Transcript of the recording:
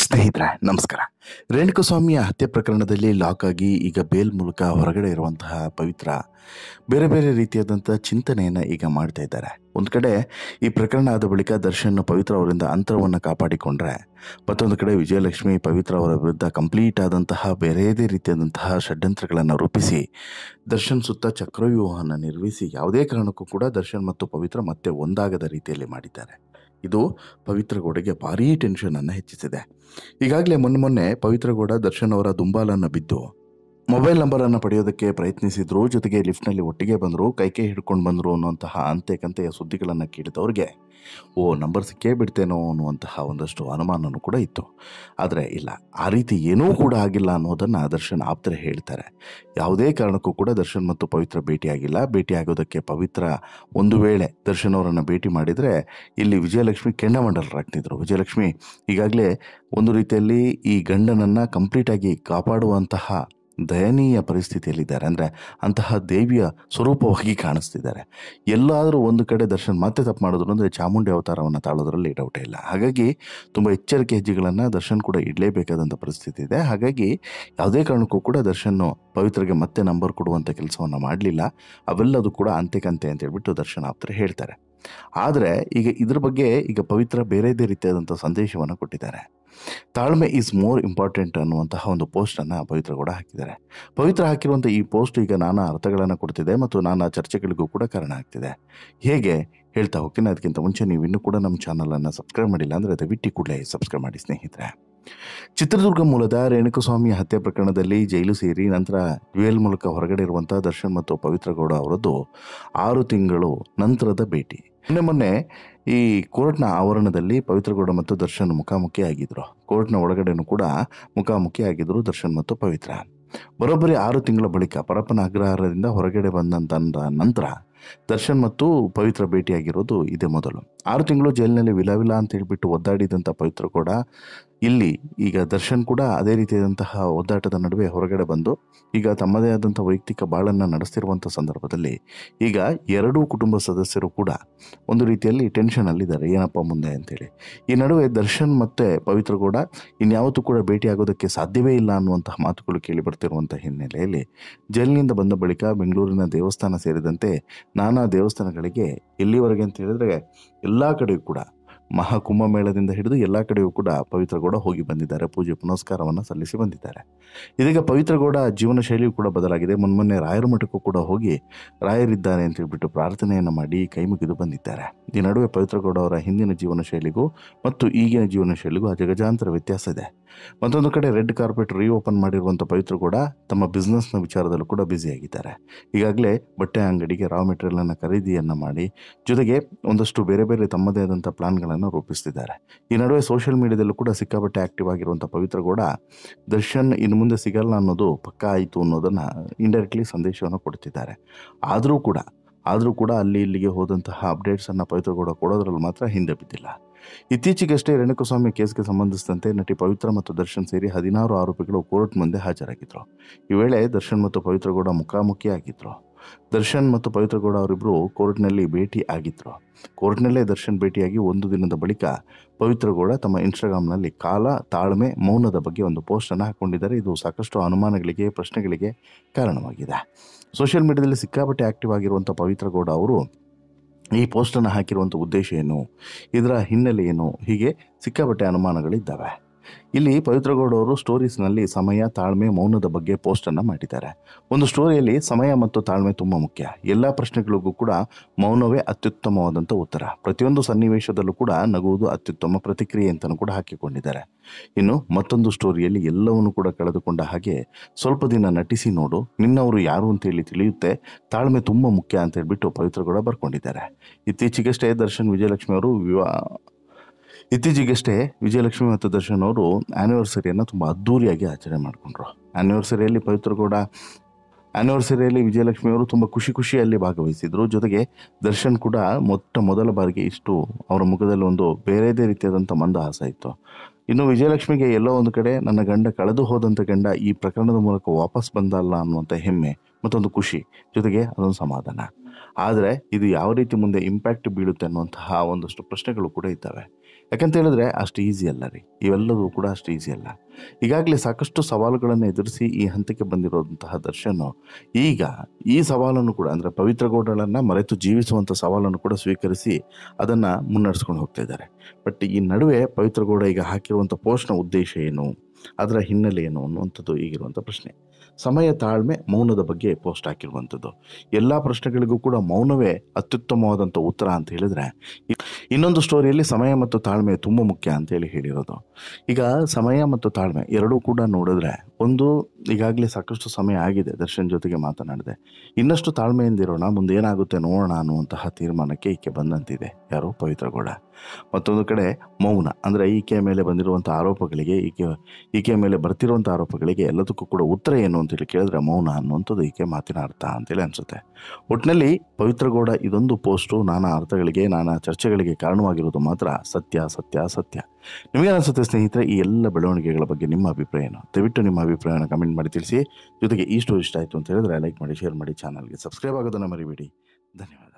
ಸ್ನೇಹಿತರೆ ನಮಸ್ಕಾರ. ರೇಣುಕಸ್ವಾಮಿಯ ಹತ್ಯೆ ಪ್ರಕರಣದಲ್ಲಿ ಲಾಕ್ ಆಗಿ ಈಗ ಬೇಲ್ ಮೂಲಕ ಹೊರಗಡೆ ಇರುವಂತಹ ಪವಿತ್ರ ಬೇರೆ ಬೇರೆ ರೀತಿಯಾದಂಥ ಚಿಂತನೆಯನ್ನು ಈಗ ಮಾಡ್ತಾ ಇದ್ದಾರೆ. ಒಂದು ಕಡೆ ಈ ಪ್ರಕರಣ ಆದ ಬಳಿಕ ದರ್ಶನ್ ಪವಿತ್ರ ಅವರಿಂದ ಅಂತರವನ್ನು ಕಾಪಾಡಿಕೊಂಡ್ರೆ, ಮತ್ತೊಂದು ಕಡೆ ವಿಜಯಲಕ್ಷ್ಮಿ ಪವಿತ್ರ ಅವರ ವಿರುದ್ಧ ಕಂಪ್ಲೀಟ್ ಆದಂತಹ ಬೇರೆಯದೇ ರೀತಿಯಾದಂತಹ ಷಡ್ಯಂತ್ರಗಳನ್ನು ರೂಪಿಸಿ ದರ್ಶನ್ ಸುತ್ತ ಚಕ್ರವ್ಯೂಹವನ್ನು ನಿರ್ಮಿಸಿ ಯಾವುದೇ ಕಾರಣಕ್ಕೂ ಕೂಡ ದರ್ಶನ್ ಮತ್ತು ಪವಿತ್ರ ಮತ್ತೆ ಒಂದಾಗದ ರೀತಿಯಲ್ಲಿ ಮಾಡಿದ್ದಾರೆ. ಇದು ಪವಿತ್ರ ಗೌಡಗೆ ಭಾರೀ ಟೆನ್ಷನನ್ನು ಹೆಚ್ಚಿಸಿದೆ. ಈಗಾಗಲೇ ಮೊನ್ನೆ ಪವಿತ್ರ ಗೌಡ ದರ್ಶನ್ ಅವರ ದುಂಬಾಲನ್ನು ಬಿದ್ದು ಮೊಬೈಲ್ ನಂಬರನ್ನು ಪಡೆಯೋದಕ್ಕೆ ಪ್ರಯತ್ನಿಸಿದ್ರು, ಜೊತೆಗೆ ಲಿಫ್ಟ್ನಲ್ಲಿ ಒಟ್ಟಿಗೆ ಬಂದರು, ಕೈ ಹಿಡ್ಕೊಂಡು ಬಂದರು ಅನ್ನುವಂತಹ ಅಂತೆಕಂತೆಯ ಸುದ್ದಿಗಳನ್ನು ಕೇಳಿದವ್ರಿಗೆ ನಂಬರ್ ಸಿಕ್ಕೇ ಬಿಡ್ತೇನೋ ಅನ್ನುವಂತಹ ಒಂದಷ್ಟು ಅನುಮಾನನೂ ಕೂಡ ಇತ್ತು. ಆದರೆ ಇಲ್ಲ, ಆ ರೀತಿ ಏನೂ ಕೂಡ ಆಗಿಲ್ಲ ಅನ್ನೋದನ್ನು ದರ್ಶನ್ ಆಪ್ತರೇ ಹೇಳ್ತಾರೆ. ಯಾವುದೇ ಕಾರಣಕ್ಕೂ ಕೂಡ ದರ್ಶನ್ ಮತ್ತು ಪವಿತ್ರ ಭೇಟಿಯಾಗಿಲ್ಲ. ಭೇಟಿಯಾಗೋದಕ್ಕೆ ಪವಿತ್ರ ಒಂದು ವೇಳೆ ದರ್ಶನ್ ಅವರನ್ನು ಭೇಟಿ ಮಾಡಿದರೆ ಇಲ್ಲಿ ವಿಜಯಲಕ್ಷ್ಮಿ ಕೆಂಡಮಂಡಲರಾಗ್ತಿದ್ರು. ವಿಜಯಲಕ್ಷ್ಮಿ ಈಗಾಗಲೇ ಒಂದು ರೀತಿಯಲ್ಲಿ ಈ ಗಂಡನನ್ನು ಕಂಪ್ಲೀಟಾಗಿ ಕಾಪಾಡುವಂತಹ ದಯನೀಯ ಪರಿಸ್ಥಿತಿಯಲ್ಲಿದ್ದಾರೆ. ಅಂದರೆ ಅಂತಹ ದೇವಿಯ ಸ್ವರೂಪವಾಗಿ ಕಾಣಿಸ್ತಿದ್ದಾರೆ. ಎಲ್ಲಾದರೂ ಒಂದು ಕಡೆ ದರ್ಶನ್ ಮತ್ತೆ ತಪ್ಪು ಮಾಡಿದ್ರು ಅಂದರೆ ಚಾಮುಂಡಿ ಅವತಾರವನ್ನು ತಾಳೋದ್ರಲ್ಲಿ ಡೌಟೇ ಇಲ್ಲ. ಹಾಗಾಗಿ ತುಂಬ ಎಚ್ಚರಿಕೆ ಹೆಜ್ಜೆಗಳನ್ನು ದರ್ಶನ್ ಕೂಡ ಇಡಲೇಬೇಕಾದಂಥ ಪರಿಸ್ಥಿತಿ ಇದೆ. ಹಾಗಾಗಿ ಯಾವುದೇ ಕಾರಣಕ್ಕೂ ಕೂಡ ದರ್ಶನ್ನು ಪವಿತ್ರಗೆ ಮತ್ತೆ ನಂಬರ್ ಕೊಡುವಂಥ ಕೆಲಸವನ್ನು ಮಾಡಲಿಲ್ಲ. ಅವೆಲ್ಲದು ಕೂಡ ಅಂತೆಕಂತೆ ಅಂತ ಹೇಳ್ಬಿಟ್ಟು ದರ್ಶನ್ ಆಪ್ತರೇ ಹೇಳ್ತಾರೆ. ಆದರೆ ಈಗ ಇದ್ರ ಬಗ್ಗೆ ಈಗ ಪವಿತ್ರ ಬೇರೆದೇ ರೀತಿಯಾದಂಥ ಸಂದೇಶವನ್ನು ಕೊಟ್ಟಿದ್ದಾರೆ. ತಾಳ್ಮೆ ಈಸ್ ಮೋರ್ ಇಂಪಾರ್ಟೆಂಟ್ ಅನ್ನುವಂತಹ ಒಂದು ಪೋಸ್ಟನ್ನು ಪವಿತ್ರ ಕೂಡ ಹಾಕಿದ್ದಾರೆ. ಪವಿತ್ರ ಹಾಕಿರುವಂಥ ಈ ಪೋಸ್ಟ್ ಈಗ ನಾನಾ ಅರ್ಥಗಳನ್ನು ಕೊಡ್ತಿದೆ ಮತ್ತು ನಾನಾ ಚರ್ಚೆಗಳಿಗೂ ಕೂಡ ಕಾರಣ ಆಗ್ತಿದೆ. ಹೇಗೆ ಹೇಳ್ತಾ ಹೋಗ್ತೀನಿ. ಅದಕ್ಕಿಂತ ಮುಂಚೆ ನೀವು ಇನ್ನೂ ಕೂಡ ನಮ್ಮ ಚಾನಲನ್ನು ಸಬ್ಸ್ಕ್ರೈಬ್ ಮಾಡಿಲ್ಲ ಅಂದರೆ ದಯವಿಟ್ಟು ಕೂಡಲೇ ಸಬ್ಸ್ಕ್ರೈಬ್ ಮಾಡಿ ಸ್ನೇಹಿತರೆ. ಚಿತ್ರದುರ್ಗ ಮೂಲದ ರೇಣುಕಸ್ವಾಮಿ ಹತ್ಯೆ ಪ್ರಕರಣದಲ್ಲಿ ಜೈಲು ಸೇರಿ ನಂತರ ಡ್ಯುಯಲ್ ಮೂಲಕ ಹೊರಗಡೆ ಇರುವಂಥ ದರ್ಶನ್ ಮತ್ತು ಪವಿತ್ರ ಗೌಡ ಅವರದ್ದು 6 ತಿಂಗಳು ನಂತರದ ಭೇಟಿ. ಮೊನ್ನೆ ಈ ಕೋರ್ಟ್ನ ಆವರಣದಲ್ಲಿ ಪವಿತ್ರ ಗೌಡ ಮತ್ತು ದರ್ಶನ್ ಮುಖಾಮುಖಿ ಆಗಿದ್ರು. ಕೋರ್ಟ್ನ ಒಳಗಡೆನೂ ಕೂಡ ಮುಖಾಮುಖಿ ಆಗಿದ್ರು ದರ್ಶನ್ ಮತ್ತು ಪವಿತ್ರ. ಬರೋಬ್ಬರಿ 6 ತಿಂಗಳ ಬಳಿಕ ಪರಪ್ಪನ ಅಗ್ರಹಾರದಿಂದ ಹೊರಗಡೆ ಬಂದಂತ ನಂತರ ದರ್ಶನ್ ಮತ್ತು ಪವಿತ್ರ ಭೇಟಿಯಾಗಿರೋದು ಇದೇ ಮೊದಲು. 6 ತಿಂಗಳು ಜೈಲಿನಲ್ಲಿ ವಿಲ ಅಂತ ಹೇಳ್ಬಿಟ್ಟು ಒದ್ದಾಡಿದಂಥ ಪವಿತ್ರ ಕೂಡ ಇಲ್ಲಿ ಈಗ ದರ್ಶನ್ ಕೂಡ ಅದೇ ರೀತಿಯಾದಂತಹ ಒದ್ದಾಟದ ನಡುವೆ ಹೊರಗಡೆ ಬಂದು ಈಗ ತಮ್ಮದೇ ಆದಂಥ ವೈಯಕ್ತಿಕ ಬಾಳನ್ನು ನಡೆಸ್ತಿರುವಂಥ ಸಂದರ್ಭದಲ್ಲಿ ಈಗ ಎರಡೂ ಕುಟುಂಬ ಸದಸ್ಯರು ಕೂಡ ಒಂದು ರೀತಿಯಲ್ಲಿ ಟೆನ್ಷನಲ್ಲಿದ್ದಾರೆ, ಏನಪ್ಪ ಮುಂದೆ ಅಂತೇಳಿ. ಈ ನಡುವೆ ದರ್ಶನ್ ಮತ್ತು ಪವಿತ್ರ ಕೂಡ ಇನ್ಯಾವತ್ತೂ ಕೂಡ ಭೇಟಿಯಾಗೋದಕ್ಕೆ ಸಾಧ್ಯವೇ ಇಲ್ಲ ಅನ್ನುವಂತಹ ಮಾತುಗಳು ಕೇಳಿ ಬರ್ತಿರುವಂಥ ಹಿನ್ನೆಲೆಯಲ್ಲಿ ಜೈಲಿನಿಂದ ಬಂದ ಬಳಿಕ ಬೆಂಗಳೂರಿನ ದೇವಸ್ಥಾನ ಸೇರಿದಂತೆ ನಾನಾ ದೇವಸ್ಥಾನಗಳಿಗೆ ಎಲ್ಲಿವರೆಗೆ ಅಂತ ಹೇಳಿದ್ರೆ ಎಲ್ಲ ಕಡೆಯೂ ಕೂಡ ಮಹಾಕುಂಭಮೇಳದಿಂದ ಹಿಡಿದು ಎಲ್ಲ ಕಡೆಯೂ ಕೂಡ ಪವಿತ್ರ ಗೌಡ ಹೋಗಿ ಬಂದಿದ್ದಾರೆ. ಪೂಜೆ ಪುನಸ್ಕಾರವನ್ನು ಸಲ್ಲಿಸಿ ಬಂದಿದ್ದಾರೆ. ಇದೀಗ ಪವಿತ್ರ ಗೌಡ ಜೀವನ ಶೈಲಿಯೂ ಕೂಡ ಬದಲಾಗಿದೆ. ಮೊನ್ನೆ ರಾಯರ ಮಠಕ್ಕೂ ಕೂಡ ಹೋಗಿ ರಾಯರಿದ್ದಾರೆ ಅಂತ ಹೇಳ್ಬಿಟ್ಟು ಪ್ರಾರ್ಥನೆಯನ್ನು ಮಾಡಿ ಕೈ ಮುಗಿದು ಬಂದಿದ್ದಾರೆ. ಈ ನಡುವೆ ಪವಿತ್ರ ಗೌಡ ಅವರ ಹಿಂದಿನ ಜೀವನ ಶೈಲಿಗೂ ಮತ್ತು ಈಗಿನ ಜೀವನ ಶೈಲಿಗೂ ಅಜಗಜಾಂತರ ವ್ಯತ್ಯಾಸ ಇದೆ. ಮತ್ತೊಂದು ಕಡೆ ರೆಡ್ ಕಾರ್ಪೆಟ್ ರೀಓಪನ್ ಮಾಡಿರುವಂಥ ಪವಿತ್ರ ಗೌಡ ತಮ್ಮ ಬಿಸ್ನೆಸ್ನ ವಿಚಾರದಲ್ಲೂ ಕೂಡ ಬ್ಯುಸಿಯಾಗಿದ್ದಾರೆ. ಈಗಾಗಲೇ ಬಟ್ಟೆ ಅಂಗಡಿಗೆ ರಾ ಮೆಟೀರಿಯಲ್ನ ಖರೀದಿಯನ್ನು ಮಾಡಿ ಜೊತೆಗೆ ಒಂದಷ್ಟು ಬೇರೆ ಬೇರೆ ತಮ್ಮದೇ ಆದಂಥ ಪ್ಲಾನ್ಗಳನ್ನು ರೂಪಿಸ್ತಿದ್ದಾರೆ. ಈ ನಡುವೆ ಸೋಷಿಯಲ್ ಮೀಡಿಯಾದಲ್ಲೂ ಕೂಡ ಸಿಕ್ಕಾಪಟ್ಟೆ ಆಕ್ಟಿವ್ ಆಗಿರುವಂಥ ಪವಿತ್ರ ಗೌಡ ದರ್ಶನ್ ಇನ್ನು ಮುಂದೆ ಸಿಗಲ್ಲ ಅನ್ನೋದು ಪಕ್ಕಾ ಆಯಿತು ಅನ್ನೋದನ್ನು ಇಂಡೈರೆಕ್ಟ್ಲಿ ಸಂದೇಶವನ್ನು ಕೊಡ್ತಿದ್ದಾರೆ. ಆದರೂ ಕೂಡ ಅಲ್ಲಿ ಇಲ್ಲಿಗೆ ಹೋದಂತಹ ಅಪ್ಡೇಟ್ಸನ್ನು ಪವಿತ್ರ ಗೌಡ ಕೊಡೋದ್ರಲ್ಲಿ ಮಾತ್ರ ಹಿಂದೆ ಬಿದ್ದಿಲ್ಲ. ಇತ್ತೀಚೆಗಷ್ಟೇ ರೇಣುಕಸ್ವಾಮಿ ಕೇಸ್ಗೆ ಸಂಬಂಧಿಸಿದಂತೆ ನಟಿ ಪವಿತ್ರ ಮತ್ತು ದರ್ಶನ್ ಸೇರಿ 16 ಆರೋಪಿಗಳು ಕೋರ್ಟ್ ಮುಂದೆ ಹಾಜರಾಗಿದ್ರು. ಈ ವೇಳೆ ದರ್ಶನ್ ಮತ್ತು ಪವಿತ್ರ ಗೌಡ ಮುಖಾಮುಖಿ ಆಗಿದ್ರು. ದರ್ಶನ್ ಮತ್ತು ಪವಿತ್ರ ಗೌಡ ಅವರಿಬ್ಬರು ಕೋರ್ಟ್ನಲ್ಲಿ ಭೇಟಿ ಆಗಿದ್ರು. ಕೋರ್ಟ್ನಲ್ಲೇ ದರ್ಶನ್ ಭೇಟಿಯಾಗಿ 1 ದಿನದ ಬಳಿಕ ಪವಿತ್ರ ಗೌಡ ತಮ್ಮ ಇನ್ಸ್ಟಾಗ್ರಾಮ್ನಲ್ಲಿ ಕಾಲ, ತಾಳ್ಮೆ, ಮೌನದ ಬಗ್ಗೆ ಒಂದು ಪೋಸ್ಟನ್ನು ಹಾಕ್ಕೊಂಡಿದ್ದಾರೆ. ಇದು ಸಾಕಷ್ಟು ಅನುಮಾನಗಳಿಗೆ, ಪ್ರಶ್ನೆಗಳಿಗೆ ಕಾರಣವಾಗಿದೆ. ಸೋಷಿಯಲ್ ಮೀಡಿಯಾದಲ್ಲಿ ಸಿಕ್ಕಾಪಟ್ಟೆ ಆಕ್ಟಿವ್ ಆಗಿರುವಂಥ ಪವಿತ್ರ ಗೌಡ ಅವರು ಈ ಪೋಸ್ಟನ್ನು ಹಾಕಿರುವಂಥ ಉದ್ದೇಶ ಏನು, ಇದರ ಹಿನ್ನೆಲೆ ಏನು, ಹೀಗೆ ಸಿಕ್ಕಾಪಟ್ಟೆ ಅನುಮಾನಗಳಿದ್ದಾವೆ. ಇಲ್ಲಿ ಪವಿತ್ರ ಗೌಡ ಅವರು ಸ್ಟೋರೀಸ್ನಲ್ಲಿ ಸಮಯ, ತಾಳ್ಮೆ, ಮೌನದ ಬಗ್ಗೆ ಪೋಸ್ಟನ್ನು ಮಾಡಿದ್ದಾರೆ. ಒಂದು ಸ್ಟೋರಿಯಲ್ಲಿ ಸಮಯ ಮತ್ತು ತಾಳ್ಮೆ ತುಂಬ ಮುಖ್ಯ. ಎಲ್ಲ ಪ್ರಶ್ನೆಗಳಿಗೂ ಕೂಡ ಮೌನವೇ ಅತ್ಯುತ್ತಮವಾದಂಥ ಉತ್ತರ. ಪ್ರತಿಯೊಂದು ಸನ್ನಿವೇಶದಲ್ಲೂ ಕೂಡ ನಗುವುದು ಅತ್ಯುತ್ತಮ ಪ್ರತಿಕ್ರಿಯೆ ಅಂತಲೂ ಕೂಡ ಹಾಕಿಕೊಂಡಿದ್ದಾರೆ. ಇನ್ನು ಮತ್ತೊಂದು ಸ್ಟೋರಿಯಲ್ಲಿ ಎಲ್ಲವನ್ನೂ ಕೂಡ ಕಳೆದುಕೊಂಡ ಹಾಗೆ ಸ್ವಲ್ಪ ದಿನ ನಟಿಸಿ ನೋಡು, ನಿನ್ನವರು ಯಾರು ಅಂತೇಳಿ ತಿಳಿಯುತ್ತೆ, ತಾಳ್ಮೆ ತುಂಬ ಮುಖ್ಯ ಅಂತ ಹೇಳ್ಬಿಟ್ಟು ಪವಿತ್ರ ಗೌಡ ಬರ್ಕೊಂಡಿದ್ದಾರೆ. ಇತ್ತೀಚೆಗಷ್ಟೇ ವಿಜಯಲಕ್ಷ್ಮಿ ಮತ್ತು ದರ್ಶನ್ ಅವರು ಆ್ಯನಿವರ್ಸರಿಯನ್ನು ತುಂಬ ಅದ್ಧೂರಿಯಾಗಿ ಆಚರಣೆ ಮಾಡಿಕೊಂಡ್ರು. ಆ್ಯನಿವರ್ಸರಿಯಲ್ಲಿ ವಿಜಯಲಕ್ಷ್ಮಿ ಅವರು ತುಂಬ ಖುಷಿಯಲ್ಲಿ ಭಾಗವಹಿಸಿದರು. ಜೊತೆಗೆ ದರ್ಶನ್ ಕೂಡ ಮೊದಲ ಬಾರಿಗೆ ಇಷ್ಟು ಅವರ ಮುಖದಲ್ಲಿ ಒಂದು ಬೇರೆದೇ ರೀತಿಯಾದಂಥ ಮಂದಹಾಸ ಇತ್ತು. ಇನ್ನು ವಿಜಯಲಕ್ಷ್ಮಿಗೆ ಎಲ್ಲೋ ಒಂದು ಕಡೆ ನನ್ನ ಗಂಡ ಕಳೆದು ಹೋದಂಥ ಗಂಡ ಈ ಪ್ರಕರಣದ ಮೂಲಕ ವಾಪಸ್ ಬಂದಲ್ಲ ಅನ್ನುವಂಥ ಹೆಮ್ಮೆ ಮತ್ತೊಂದು ಖುಷಿ, ಜೊತೆಗೆ ಅದೊಂದು ಸಮಾಧಾನ. ಆದರೆ ಇದು ಯಾವ ರೀತಿ ಮುಂದೆ ಇಂಪ್ಯಾಕ್ಟ್ ಬೀಳುತ್ತೆ ಅನ್ನುವಂತಹ ಒಂದಷ್ಟು ಪ್ರಶ್ನೆಗಳು ಕೂಡ ಇದ್ದಾವೆ. ಯಾಕಂತ ಹೇಳಿದ್ರೆ ಅಷ್ಟು ಈಸಿ ಅಲ್ಲ ರೀ, ಇವೆಲ್ಲವೂ ಕೂಡ ಅಷ್ಟು ಈಸಿ ಅಲ್ಲ. ಈಗಾಗಲೇ ಸಾಕಷ್ಟು ಸವಾಲುಗಳನ್ನು ಎದುರಿಸಿ ಈ ಹಂತಕ್ಕೆ ಬಂದಿರುವಂತಹ ದರ್ಶನ್ ಈಗ ಈ ಸವಾಲನ್ನು ಕೂಡ ಅಂದರೆ ಪವಿತ್ರ ಗೌಡಳನ್ನು ಮರೆತು ಜೀವಿಸುವಂಥ ಸವಾಲನ್ನು ಕೂಡ ಸ್ವೀಕರಿಸಿ ಅದನ್ನು ಮುನ್ನಡೆಸ್ಕೊಂಡು ಹೋಗ್ತಾ ಇದ್ದಾರೆ. ಬಟ್ ಈ ನಡುವೆ ಪವಿತ್ರ ಗೌಡ ಈಗ ಹಾಕಿರುವಂಥ ಪೋಸ್ಟ್ನ ಉದ್ದೇಶ ಏನು, ಅದರ ಹಿನ್ನೆಲೆ ಏನು ಅನ್ನುವಂಥದ್ದು ಈಗಿರುವಂಥ ಪ್ರಶ್ನೆ. ಸಮಯ, ತಾಳ್ಮೆ, ಮೌನದ ಬಗ್ಗೆ ಪೋಸ್ಟ್ ಹಾಕಿರುವಂಥದ್ದು. ಎಲ್ಲ ಪ್ರಶ್ನೆಗಳಿಗೂ ಕೂಡ ಮೌನವೇ ಅತ್ಯುತ್ತಮವಾದಂಥ ಉತ್ತರ ಅಂತ ಹೇಳಿದರೆ, ಇನ್ನೊಂದು ಸ್ಟೋರಿಯಲ್ಲಿ ಸಮಯ ಮತ್ತು ತಾಳ್ಮೆ ತುಂಬ ಮುಖ್ಯ ಅಂತೇಳಿ ಹೇಳಿರೋದು. ಈಗ ಸಮಯ ಮತ್ತು ತಾಳ್ಮೆ ಎರಡೂ ಕೂಡ ನೋಡಿದ್ರೆ, ಒಂದು ಈಗಾಗಲೇ ಸಾಕಷ್ಟು ಸಮಯ ಆಗಿದೆ ದರ್ಶನ್ ಜೊತೆಗೆ ಮಾತನಾಡಿದೆ, ಇನ್ನಷ್ಟು ತಾಳ್ಮೆಯಿಂದಿರೋಣ, ಮುಂದೆ ಏನಾಗುತ್ತೆ ನೋಡೋಣ ಅನ್ನುವಂತಹ ತೀರ್ಮಾನಕ್ಕೆ ಈಕೆ ಬಂದಂತಿದೆ. ಯಾರು? ಪವಿತ್ರ ಗೌಡ. ಮತ್ತೊಂದು ಕಡೆ ಮೌನ, ಅಂದರೆ ಈಕೆಯ ಮೇಲೆ ಬಂದಿರುವಂಥ ಆರೋಪಗಳಿಗೆ, ಈಕೆಯ ಮೇಲೆ ಬರ್ತಿರುವಂಥ ಆರೋಪಗಳಿಗೆ ಎಲ್ಲದಕ್ಕೂ ಕೂಡ ಉತ್ತರ ಏನು ಅಂತೇಳಿ ಕೇಳಿದ್ರೆ ಮೌನ ಅನ್ನುವಂಥದ್ದು ಈಕೆ ಮಾತಿನ ಅರ್ಥ ಅಂತೇಳಿ ಅನಿಸುತ್ತೆ. ಒಟ್ಟಿನಲ್ಲಿ ಪವಿತ್ರ ಗೌಡ ಇದೊಂದು ಪೋಸ್ಟು ನಾನಾ ಅರ್ಥಗಳಿಗೆ, ನಾನಾ ಚರ್ಚೆಗಳಿಗೆ ಕಾರಣವಾಗಿರೋದು ಮಾತ್ರ ಸತ್ಯ ಸತ್ಯ ಸತ್ಯ. ನಿಮಗೆ ಅನಿಸುತ್ತೆ ಸ್ನೇಹಿತರೆ, ಈ ಎಲ್ಲ ಬೆಳವಣಿಗೆಗಳ ಬಗ್ಗೆ ನಿಮ್ಮ ಅಭಿಪ್ರಾಯ ಏನು? ದಯವಿಟ್ಟು ನಿಮ್ಮ ಅಭಿಪ್ರಾಯನ ಕಮೆಂಟ್ ಮಾಡಿ ತಿಳಿಸಿ. ಜೊತೆಗೆ ಈ ಸ್ಟೋರಿ ಇಷ್ಟ ಆಯಿತು ಅಂತ ಹೇಳಿದ್ರೆ ಲೈಕ್ ಮಾಡಿ, ಶೇರ್ ಮಾಡಿ, ಚಾನಲ್ಗೆ ಸಬ್ಸ್ಕ್ರೈಬ್ ಆಗೋದನ್ನು ಮರಿಬೇಡಿ. ಧನ್ಯವಾದ.